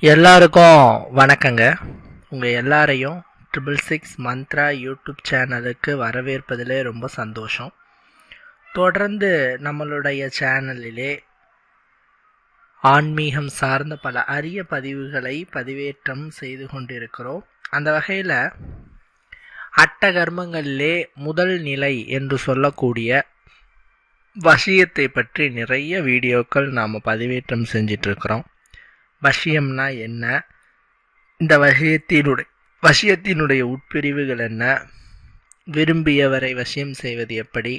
எல்லாருக்கும் வணக்கங்க. உங்கள் எல்லாரையும் 666 மந்த்ரா யூடியூப் சேனலுக்கு வரவேற்பதிலே ரொம்ப சந்தோஷம். தொடர்ந்து நம்மளுடைய சேனலிலே ஆன்மீகம் சார்ந்த பல அரிய பதிவுகளை பதிவேற்றம் செய்து கொண்டிருக்கிறோம். அந்த வகையில் அட்டகர்மங்களிலே முதல் நிலை என்று சொல்லக்கூடிய வசியத்தை பற்றி நிறைய வீடியோக்கள் நாம் பதிவேற்றம் செஞ்சிட்ருக்கிறோம். வசியம்னா என்ன, இந்த வசியத்தினுடைய உட்பிரிவுகள் என்ன, விரும்பியவரை வசியம் செய்வது எப்படி,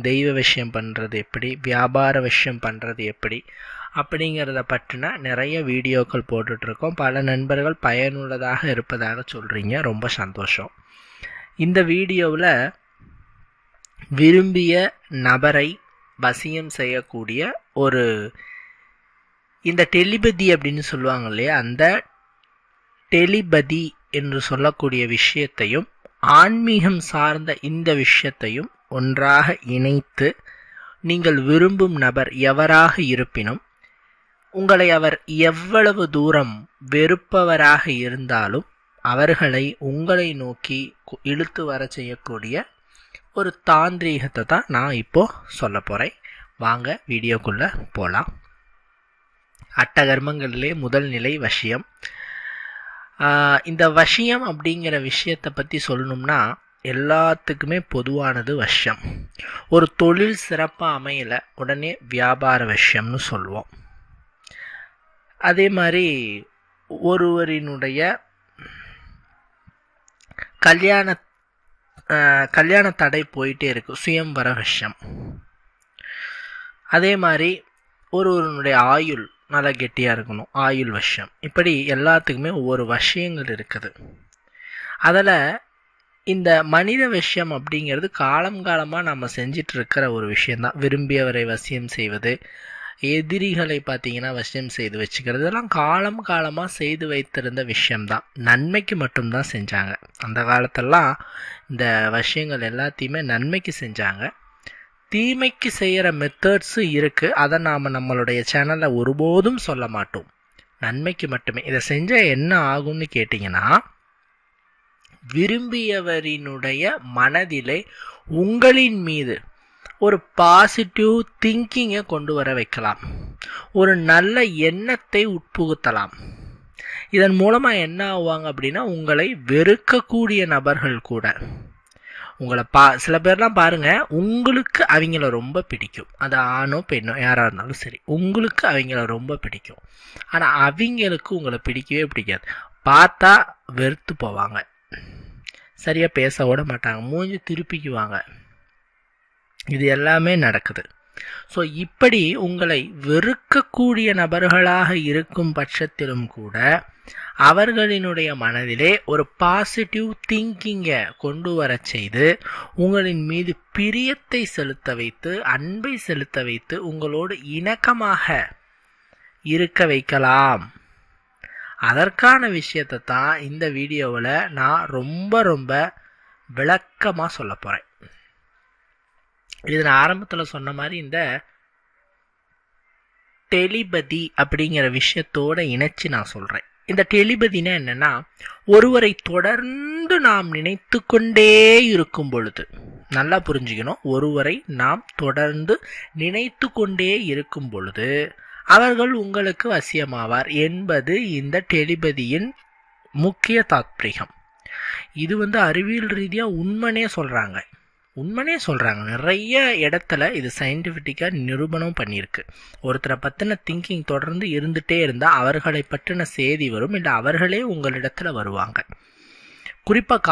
தெய்வ வசியம் பண்ணுறது எப்படி, வியாபார வசியம் பண்ணுறது எப்படி அப்படிங்கிறத பற்றின நிறைய வீடியோக்கள் போட்டுட்ருக்கோம். பல நண்பர்கள் பயனுள்ளதாக இருப்பதாக சொல்கிறீங்க, ரொம்ப சந்தோஷம். இந்த வீடியோவில் விரும்பிய நபரை வசியம் செய்யக்கூடிய இந்த டெலிபதி அப்படின்னு சொல்லுவாங்க இல்லையா, அந்த டெலிபதி என்று சொல்லக்கூடிய விஷயத்தையும் ஆன்மீகம் சார்ந்த இந்த விஷயத்தையும் ஒன்றாக இணைத்து நீங்கள் விரும்பும் நபர் எவராக இருப்பினும் உங்களை அவர் எவ்வளவு தூரம் வெறுப்பவராக இருந்தாலும் அவர்களை உங்களை நோக்கி இழுத்து வர செய்யக்கூடிய ஒரு தாந்திரீகத்தை தான் நான் இப்போ சொல்ல போகிறேன். வாங்க வீடியோக்குள்ளே போகலாம். அட்டகர்மங்களிலே முதல் நிலை வசியம். இந்த வசியம் அப்படிங்கிற விஷயத்தை பற்றி சொல்லணும்னா எல்லாத்துக்குமே பொதுவானது வசியம். ஒரு தொழில் சிறப்பாக அமையலை உடனே வியாபார வசியம்னு சொல்லுவோம். அதே மாதிரி ஒருவரினுடைய கல்யாண தடை போயிட்டே இருக்கு, சுயம்வர வசியம். அதே மாதிரி ஒருவருடைய ஆயுள் நல்லா கெட்டியாக இருக்கணும், ஆயுள் வசியம். இப்படி எல்லாத்துக்குமே ஒவ்வொரு வசியங்கள் இருக்குது. அதில் இந்த மனித வசியம் அப்படிங்கிறது காலமாக நம்ம செஞ்சிட்டு இருக்கிற ஒரு விஷயந்தான். விரும்பியவரை வசியம் செய்வது, எதிரிகளை பார்த்தீங்கன்னா வசியம் செய்து வச்சுக்கிறது, இதெல்லாம் காலமாக செய்து வைத்திருந்த விஷயம்தான். நன்மைக்கு மட்டும்தான் செஞ்சாங்க. அந்த காலத்தெல்லாம் இந்த வசியங்கள் எல்லாத்தையுமே நன்மைக்கு செஞ்சாங்க. தீமைக்கு செய்கிற மெத்தட்ஸும் இருக்குது, அதை நாம் நம்மளுடைய சேனலில் ஒருபோதும் சொல்ல மாட்டோம். நன்மைக்கு மட்டுமே. இதை செஞ்சால் என்ன ஆகும்னு கேட்டிங்கன்னா, விரும்பியவரினுடைய மனதிலே உங்களின் மீது ஒரு பாசிட்டிவ் திங்கிங்கை கொண்டு வர வைக்கலாம், ஒரு நல்ல எண்ணத்தை உட்புகுத்தலாம். இதன் மூலமாக என்ன ஆகுவாங்க அப்படின்னா, உங்களை வெறுக்கக்கூடிய நபர்கள் கூட உங்களை சில பேர்லாம் பாருங்க, உங்களுக்கு அவங்கள ரொம்ப பிடிக்கும். அது ஆணோ பெண்ணோ யாராக இருந்தாலும் சரி, உங்களுக்கு அவங்கள ரொம்ப பிடிக்கும். ஆனால் அவங்களுக்கு உங்களை பிடிக்கவே பிடிக்காது. பார்த்தா வெறுத்து போவாங்க, சரியாக பேச விட மாட்டாங்க, மூஞ்சி திருப்பிக்குவாங்க. இது எல்லாமே நடக்குது. ஸோ இப்படி உங்களை வெறுக்கக்கூடிய நபர்களாக இருக்கும் பட்சத்திலும் கூட அவர்களினுடைய மனதிலே ஒரு பாசிட்டிவ் திங்கிங்கை கொண்டு வர செய்து உங்களின் மீது பிரியத்தை செலுத்த வைத்து, அன்பை செலுத்த வைத்து உங்களோடு இணக்கமாக இருக்க வைக்கலாம். அதற்கான விஷயத்தை தான் இந்த வீடியோவில் நான் ரொம்ப விளக்கமாக சொல்ல போகிறேன். இது நான் ஆரம்பத்தில் சொன்ன மாதிரி இந்த டெலிபதி அப்படிங்கிற விஷயத்தோடு இணைச்சி நான் சொல்கிறேன். இந்த டெலிபதினா என்னன்னா, ஒருவரை தொடர்ந்து நாம் நினைத்து கொண்டே இருக்கும் பொழுது, நல்லா புரிஞ்சுக்கணும், ஒருவரை நாம் தொடர்ந்து நினைத்து கொண்டே இருக்கும் பொழுது அவர்கள் உங்களுக்கு வசியமாவார் என்பது இந்த டெலிபதியின் முக்கிய தாத்பரியம். இது அறிவியல் ரீதியாக உண்மைனே சொல்கிறாங்க. நிறைய இடத்துல இது சயின்டிஃபிக்காக நிரூபணம் பண்ணியிருக்கு. ஒருத்தரை பற்றின திங்கிங் தொடர்ந்து இருந்துகிட்டே இருந்தால் அவர்களை பற்றின செய்தி வரும், இல்லை அவர்களே உங்களிடத்துல வருவாங்க. குறிப்பாக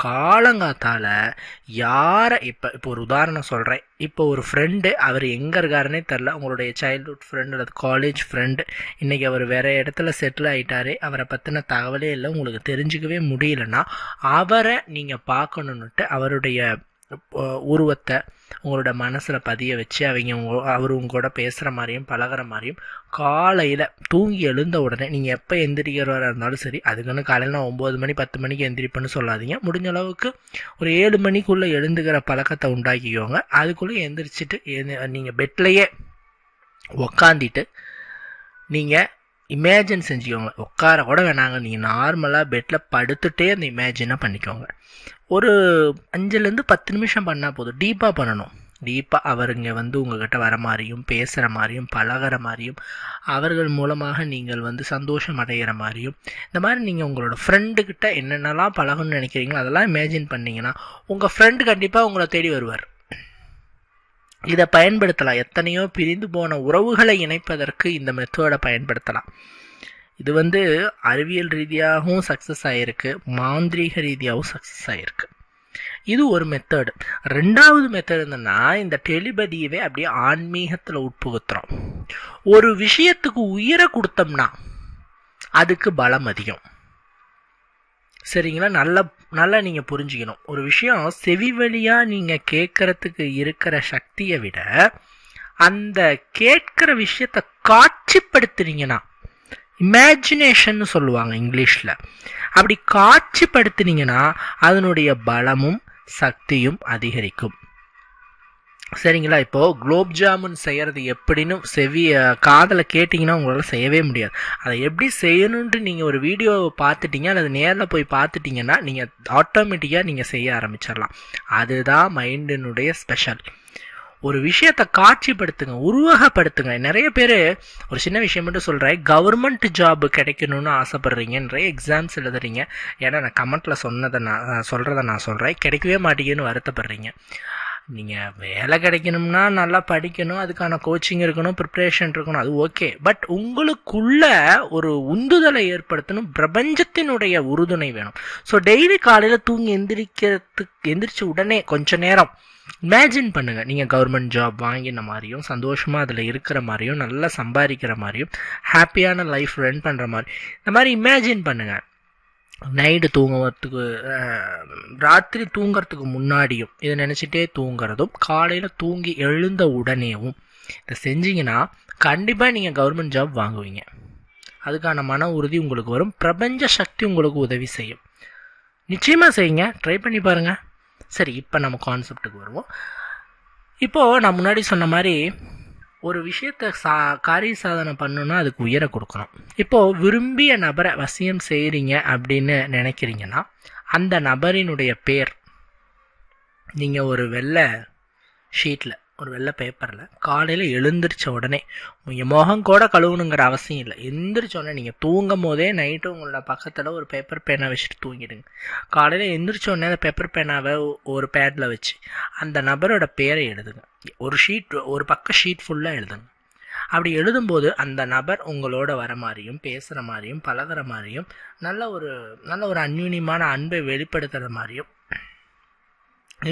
காலங்காத்தால் யாரை இப்போ ஒரு உதாரணம் சொல்கிறேன். இப்போ ஒரு ஃப்ரெண்டு, அவர் எங்கே இருக்காருன்னே தெரில, உங்களுடைய சைல்ட்ஹுட் ஃப்ரெண்டு அல்லது காலேஜ் ஃப்ரெண்டு, இன்றைக்கி அவர் வேறு இடத்துல செட்டில் ஆகிட்டாரு, அவரை பற்றின தகவலே இல்லை, உங்களுக்கு தெரிஞ்சுக்கவே முடியலன்னா அவரை நீங்கள் பார்க்கணுன்னுட்டு அவருடைய உருவத்தை உங்களோட மனசில் பதிய வச்சு அவர் உங்களோட பேசுகிற மாதிரியும் பழகிற மாதிரியும் காலையில் தூங்கி எழுந்த உடனே, நீங்கள் எப்போ எந்திரிக்கிறவராக இருந்தாலும் சரி, அதுக்குன்னு காலையில் நான் 9 மணி 10 மணிக்கு எந்திரிப்பேன்னு சொல்லாதீங்க. முடிஞ்ச அளவுக்கு ஒரு 7 மணிக்குள்ளே எழுந்துக்கிற பழக்கத்தை உண்டாக்கிக்கோங்க. அதுக்குள்ளே எந்திரிச்சிட்டு நீங்கள் பெட்லேயே உக்காந்துட்டு நீங்கள் இமேஜின் செஞ்சுக்கோங்க. உட்கார கூட வேணாங்க, நீங்கள் நார்மலாக பெட்டில் படுத்துகிட்டே அந்த இமேஜினை பண்ணிக்கோங்க. ஒரு 5லேருந்து 10 நிமிஷம் பண்ணால் போதும். டீப்பாக பண்ணணும். டீப்பாக அவருங்க உங்ககிட்ட வர மாதிரியும், பேசுகிற மாதிரியும், பழகிற மாதிரியும், அவர்கள் மூலமாக நீங்கள் சந்தோஷம் அடைகிற மாதிரியும், இந்த மாதிரி நீங்கள் உங்களோட ஃப்ரெண்டுக்கிட்ட என்னென்னலாம் பழகணும்னு நினைக்கிறீங்களோ அதெல்லாம் இமேஜின் பண்ணிங்கன்னா உங்கள் ஃப்ரெண்டு கண்டிப்பாக உங்களை தேடி வருவார். இதை பயன்படுத்தலாம். எத்தனையோ பிரிந்து போன உறவுகளை இணைப்பதற்கு இந்த மெத்தடை பயன்படுத்தலாம். இது அறிவியல் ரீதியாகவும் சக்ஸஸ் ஆகிருக்கு, மாந்திரீக ரீதியாகவும் சக்ஸஸ் ஆகிருக்கு. இது ஒரு மெத்தடு. 2வது மெத்தட் என்னன்னா, இந்த டெலிபதியவே அப்படியே ஆன்மீகத்தில் உட்புகுத்துறோம். ஒரு விஷயத்துக்கு உயிரை கொடுத்தோம்னா அதுக்கு பலம் அதிகம். சரிங்களா? நல்லா நீங்கள் புரிஞ்சுக்கணும். ஒரு விஷயம் செவி வழியாக நீங்கள் கேட்கறதுக்கு இருக்கிற சக்தியை விட அந்த கேட்கிற விஷயத்தை காட்சிப்படுத்துனீங்கன்னா, இமேஜினேஷன் சொல்லுவாங்க இங்கிலீஷில், அப்படி காட்சிப்படுத்தினீங்கன்னா அதனுடைய பலமும் சக்தியும் அதிகரிக்கும். சரிங்களா? இப்போது குலோப் ஜாமுன் செய்கிறது எப்படின்னு காதில் கேட்டிங்கன்னா உங்களால் செய்யவே முடியாது. அதை எப்படி செய்யணுன்ட்டு நீங்கள் ஒரு வீடியோவை பார்த்துட்டீங்க அல்லது நேரில் போய் பார்த்துட்டிங்கன்னா நீங்கள் ஆட்டோமேட்டிக்காக நீங்கள் செய்ய ஆரம்பிச்சிடலாம். அதுதான் மைண்டினுடைய ஸ்பெஷல். ஒரு விஷயத்தை காட்சிப்படுத்துங்க, உருவகப்படுத்துங்க. நிறைய பேர் ஒரு சின்ன விஷயம் மட்டும் சொல்கிறேன், கவர்மெண்ட் ஜாப் கிடைக்கணும்னு ஆசைப்பட்றீங்க, நிறைய எக்ஸாம்ஸ் எழுதுறீங்க. ஏன்னா நான் கமெண்ட்டில் சொல்கிறத நான் சொல்கிறேன், கிடைக்கவே மாட்டேங்குன்னு வருத்தப்படுறீங்க. நீங்கள் வேலை கிடைக்கணும்னா நல்லா படிக்கணும், அதுக்கான கோச்சிங் இருக்கணும், ப்ரிப்ரேஷன் இருக்கணும், அது ஓகே. பட் உங்களுக்குள்ள ஒரு உந்துதலை ஏற்படுத்தணும், பிரபஞ்சத்தினுடைய உறுதுணை வேணும். ஸோ டெய்லி காலையில் தூங்கி எந்திரிச்ச உடனே கொஞ்ச நேரம் இமேஜின் பண்ணுங்கள், நீங்கள் கவர்மெண்ட் ஜாப் வாங்கின மாதிரியும், சந்தோஷமாக அதில் இருக்கிற மாதிரியும், நல்லா சம்பாதிக்கிற மாதிரியும், ஹாப்பியான லைஃப் ரன் பண்ணுற மாதிரி இந்த மாதிரி இமேஜின் பண்ணுங்கள். நைட்டு ராத்திரி தூங்கிறதுக்கு முன்னாடியும் இதை நினச்சிட்டே தூங்குறதும், காலையில் தூங்கி எழுந்த உடனேவும் இதை செஞ்சிங்கன்னா கண்டிப்பாக நீங்கள் கவர்மெண்ட் ஜாப் வாங்குவீங்க. அதுக்கான மன உறுதி உங்களுக்கு வரும், பிரபஞ்ச சக்தி உங்களுக்கு உதவி செய்யும். நிச்சயமாக செய்யுங்க, ட்ரை பண்ணி பாருங்கள். சரி, இப்போ நம்ம கான்செப்டுக்கு வருவோம். இப்போது நான் முன்னாடி சொன்ன மாதிரி ஒரு விஷயத்தை காரிய சாதனை பண்ணணுன்னா அதுக்கு உயர கொடுக்கணும். இப்போது விரும்பிய நபரை வசியம் செய்கிறீங்க அப்படின்னு நினைக்கிறீங்கன்னா அந்த நபரினுடைய பேர் நீங்கள் ஒரு வெள்ளை ஷீட்டில், ஒரு வெள்ளை பேப்பரில் காலையில் எழுந்திரிச்ச உடனே, நீங்கள் முகம் கூட கழுவணுங்கிற அவசியம் இல்லை, எந்திரிச்ச உடனே நீங்கள் தூங்கும் போதே நைட்டு உங்களோட பக்கத்தில் ஒரு பேப்பர் பேனா வச்சுட்டு தூங்கிடுங்க. காலையில் எந்திரிச்ச உடனே அந்த பேப்பர் பேனாவை ஒரு பேடில் வச்சு அந்த நபரோட பேரை எழுதுங்க. ஒரு பக்கம் ஷீட் ஃபுல்லாக எழுதுங்க. அப்படி எழுதும்போது அந்த நபர் உங்களோட வர மாதிரியும், பேசுகிற மாதிரியும், பழகிற மாதிரியும், நல்ல ஒரு அந்யூன்யமான அன்பை வெளிப்படுத்துகிற மாதிரியும்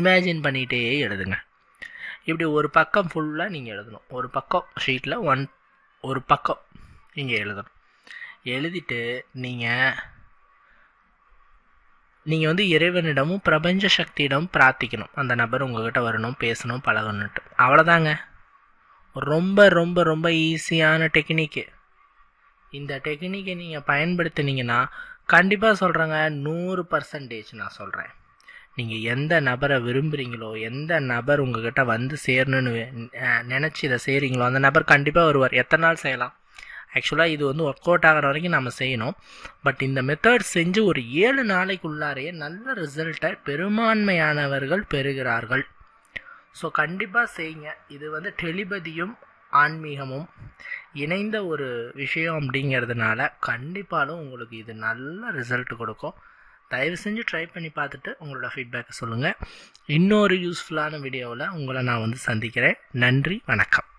இமேஜின் பண்ணிகிட்டே எழுதுங்க. இப்படி ஒரு பக்கம் ஃபுல்லாக நீங்கள் எழுதணும். ஒரு பக்கம் ஷீட்டில் ஒரு பக்கம் நீங்கள் எழுதணும். எழுதிட்டு நீங்கள் இறைவனிடமும் பிரபஞ்ச சக்தியிடம் பிரார்த்திக்கணும், அந்த நபர் உங்ககிட்ட வரணும், பேசணும், பழகணுன்ட்டு. அவ்வளோதாங்க. ரொம்ப ரொம்ப ரொம்ப ஈஸியான டெக்னிக்கு. இந்த டெக்னிக்கை நீங்கள் பயன்படுத்தினீங்கன்னா கண்டிப்பாக சொல்கிறேங்க, 100% நான் சொல்கிறேன், நீங்கள் எந்த நபரை விரும்புகிறீங்களோ, எந்த நபர் உங்ககிட்ட சேரணுன்னு நினச்சி இதை செய்கிறீங்களோ அந்த நபர் கண்டிப்பாக வருவார். எத்தனை நாள் செய்யலாம்? ஆக்சுவலாக இது ஒர்க் அவுட் ஆகிற வரைக்கும் நம்ம செய்யணும். பட் இந்த மெத்தட் செஞ்சு ஒரு 7 நாளைக்குள்ளாரையே நல்ல ரிசல்ட்டை பெரும்பான்மையானவர்கள் பெறுகிறார்கள். ஸோ கண்டிப்பாக செய்யுங்க. இது டெலிபதியும் ஆன்மீகமும் இணைந்த ஒரு விஷயம் அப்படிங்கிறதுனால கண்டிப்பாலும் உங்களுக்கு இது நல்ல ரிசல்ட் கொடுக்கும். தயவு செஞ்சு ட்ரை பண்ணி பார்த்துட்டு உங்களோட ஃபீட்பேக்கை சொல்லுங்கள். இன்னொரு யூஸ்ஃபுல்லான வீடியோவில் உங்களை நான் சந்திக்கிறேன். நன்றி, வணக்கம்.